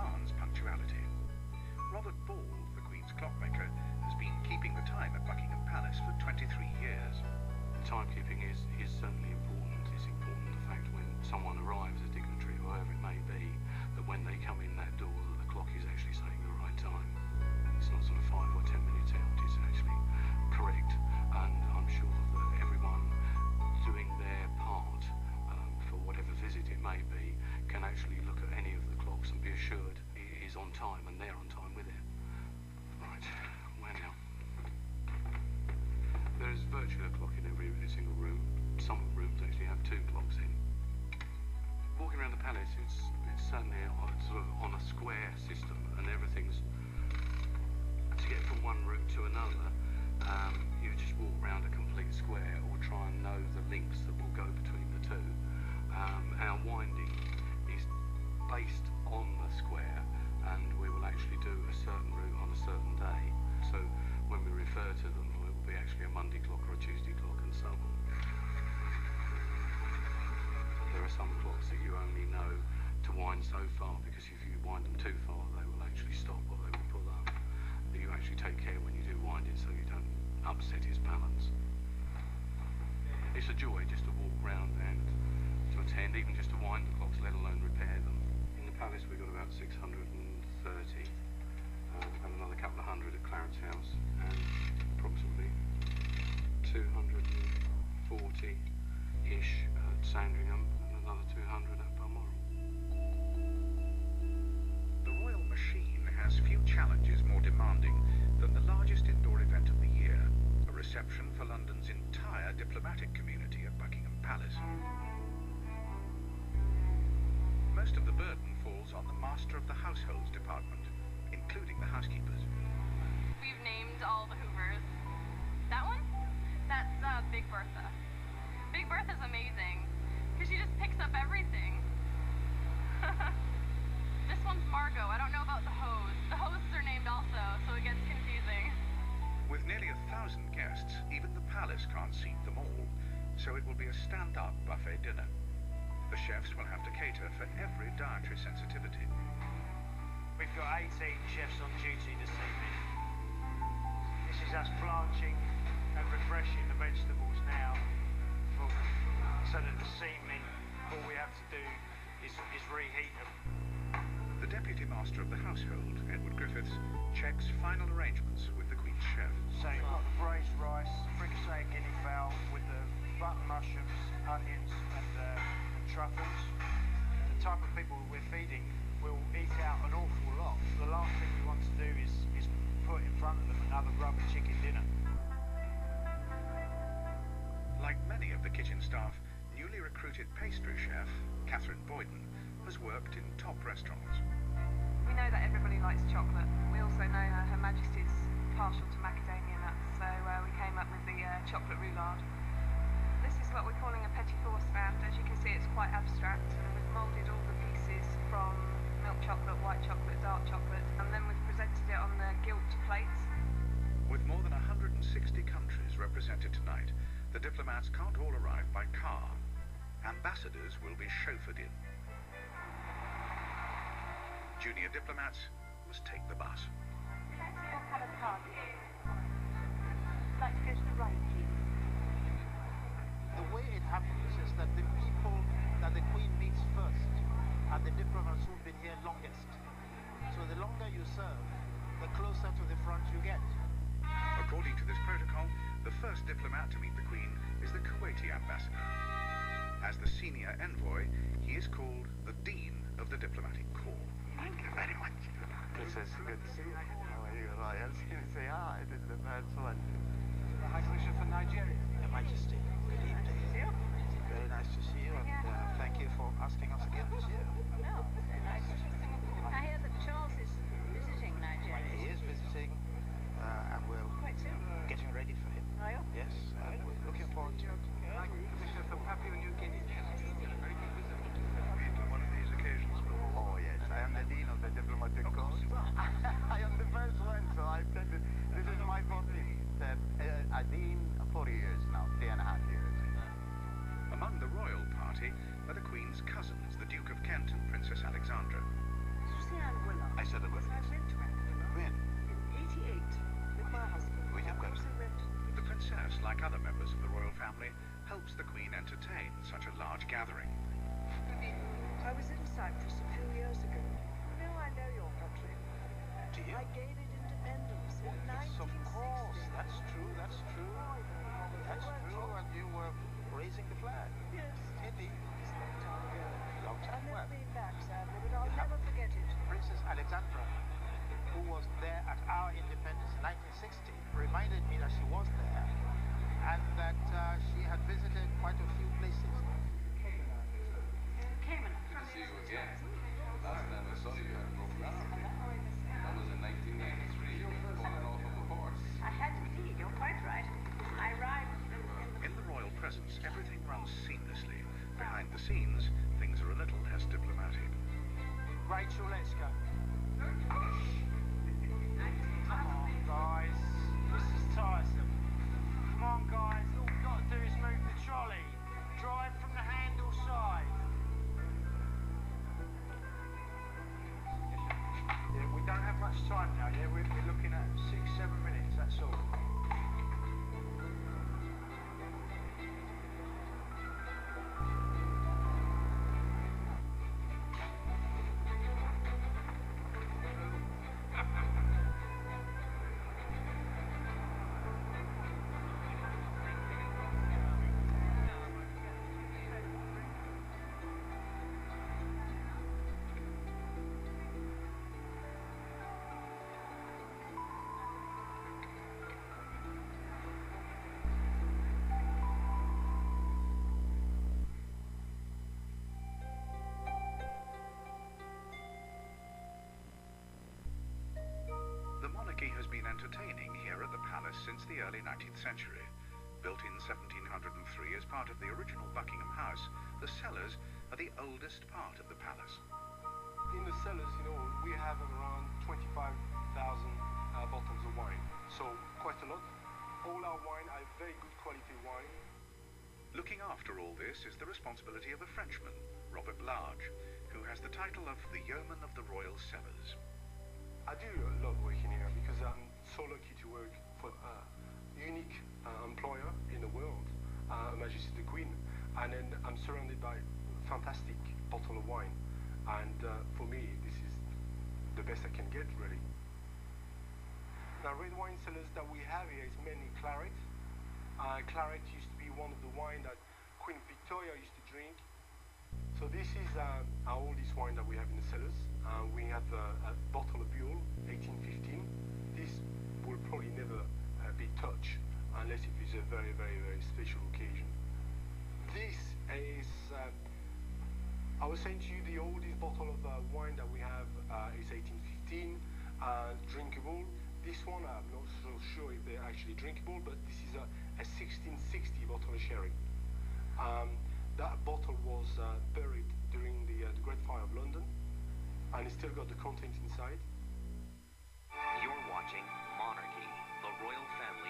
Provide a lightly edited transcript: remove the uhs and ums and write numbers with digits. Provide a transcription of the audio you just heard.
demands punctuality. Robert Ball, the Queen's clockmaker, has been keeping the time at Buckingham Palace for 23 years. Timekeeping is certainly important. It's important the fact when someone arrives, a dignitary, whoever it may be, that when they come in that door, that the clock is actually saying the right time. It's not sort of 5 or 10 minutes out, it's actually correct. And I'm sure that everyone doing their part for whatever visit it may be can actually look at any of the clocks and be assured it is on time and they're on time with it. Right, where now? There is virtually a clock in every single room. Some rooms actually have 2 clocks in. Walking around the palace, it's certainly sort of on a square system, and everything's to get from one route to another. You just walk around a complete square or try and know the links that will go between the two. Our winding is based on the square, and we will actually do a certain route on a certain day. So when we refer to them, it will be actually a Monday clock or a Tuesday clock and so on. There are some clocks that you only know to wind so far, because if you wind them too far, they will actually stop or they will pull up. But you actually take care when you do wind it so you don't upset its balance. It's a joy just to walk round and to attend, even just to wind the clocks, let alone repair them. In the palace we've got about 630, and another couple of hundred at Clarence House, and approximately 240-ish at Sandringham, and another 200 at Balmoral. The royal machine has few challenges more demanding than the largest indoor event of the year, a reception for London's entire diplomatic community at Buckingham Palace. Most of the burden falls on the Master of the Households department, including the housekeepers. We've named all the Hoovers. That one? That's Big Bertha. Big Bertha's amazing, because she just picks up everything. This one's Margot. I don't know about the hose. The hoses are named also, so it gets confusing. With nearly 1,000 guests, even the palace can't seat them all, so it will be a stand-up buffet dinner. The chefs will have to cater for every dietary sensitivity. We've got 18 chefs on duty this evening. This is us blanching and refreshing the vegetables now, so that this evening all we have to do is reheat them. The Deputy Master of the Household, Edward Griffiths, checks final arrangements with the Queen's chef. So you've got the braised rice, fricasseed guinea fowl with the button mushrooms, onions and truffles. The type of people we're feeding will eat out an awful lot. The last thing we want to do is put in front of them another rubber chicken dinner. Like many of the kitchen staff, newly recruited pastry chef, Catherine Boyden, has worked in top restaurants. We know that everybody likes chocolate. We also know Her Majesty's partial to macadamia nuts, so we came up with the chocolate roulade. This is what we're calling a petit four stand. As you can see, it's quite abstract, and we've moulded all the pieces from milk chocolate, white chocolate, dark chocolate, and then we've presented it on the gilt plates. With more than 160 countries represented tonight, the diplomats can't all arrive by car. Ambassadors will be chauffeured in. Junior diplomats must take the bus. What colour card? I'd like to go to the right, please. The way it happens is that the people that the Queen meets first are the diplomats who've been here longest. So the longer you serve, the closer to the front you get. According to this protocol, the first diplomat to meet the Queen is the Kuwaiti ambassador. As the senior envoy, he is called the Dean of the Diplomatic Corps. Thank you very much. Princess, good to see you. How are you, Royal? You say hi, this is the first one. The High Commissioner for Nigeria. Your Majesty, good evening. Very nice to see you, and thank you for asking us again this year. No, nice. I hear that Charles is visiting Nigeria. He is visiting, and we're Quite soon. getting ready for him. Are you? Yes, and we're looking forward to it. High Commissioner for Papua New Guinea. Very good visit. Been to one of these occasions before. Oh, yes, I am the Dean of the Diplomatic Corps. I am the first one, so I said this is my 14th. A Dean 4 years now, 3.5 years. Among the royal party are the Queen's cousins, the Duke of Kent and Princess Alexandra. Did you see Anne Willow? I said it was. I went to Africa. When? In 88, with my husband. Oui, of course. I also went. The princess, like other members of the royal family, helps the Queen entertain such a large gathering. I was in Cyprus a few years ago. You know, I know your country. Do you? I gained it independence in Yes, of 1960. course. That's true. That's true. That's true. And you were raising the flag. Yes. Indeed. It's a long time ago. Long time. I've Well, never been back, sadly, but I'll you have- never forget it. Princess Alexandra, who was there at our independence in 1960, reminded me that she was there and that she had visited quite a few places. Cayman. Good to see you again. Last time I saw you had a broken arm. That was in 1993. You were falling off of a horse. I had to be. You're quite right. I arrived in In the royal presence, everything runs seamlessly. Behind the scenes, things are a little less diplomatic. Rachel, let's go. Come on, guys. This is tiresome. Come on, guys. All we've got to do is move the trolley. Drive from the handle side. Yeah, we don't have much time now, yeah? We're looking at 6-7 minutes, that's all. The monarchy has been entertaining here at the palace since the early 19th century. Built in 1703 as part of the original Buckingham House, the cellars are the oldest part of the palace. In the cellars, we have around 25,000 bottles of wine. So quite a lot. All our wine are very good quality wine. Looking after all this is the responsibility of a Frenchman, Robert Large, who has the title of the Yeoman of the Royal Cellars. I do love working here because I'm so lucky to work for a unique employer in the world, Her Majesty the Queen, and then I'm surrounded by fantastic bottle of wine, and for me this is the best I can get, really. Now, red wine cellars that we have here is mainly claret. Claret used to be one of the wine that Queen Victoria used to drink. So this is our oldest wine that we have in the cellars. We have a bottle of Buell, 1815. This will probably never be touched unless it is a very, very, very special occasion. This is, I was saying to you, the oldest bottle of wine that we have is 1815, drinkable. This one, I'm not so sure if they're actually drinkable, but this is a 1660 bottle of sherry. That bottle was buried during the Great Fire of London, and it's still got the contents inside. You're watching Monarchy, the royal family.